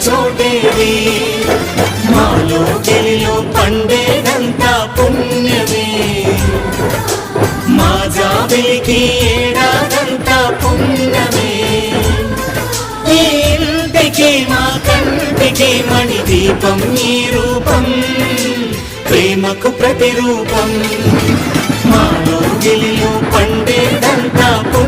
చోటేది మాలో గెలిలో పండేదంతా పుణ్యమే మా జాబిలికి ఏడాదంతా పుణ్యమే ఈ ఇంటికి మా కంటికి మణి దీపం ఈ రూపం ప్రేమకు ప్రతిరూపం మాలో గెలిలో పండేదంతా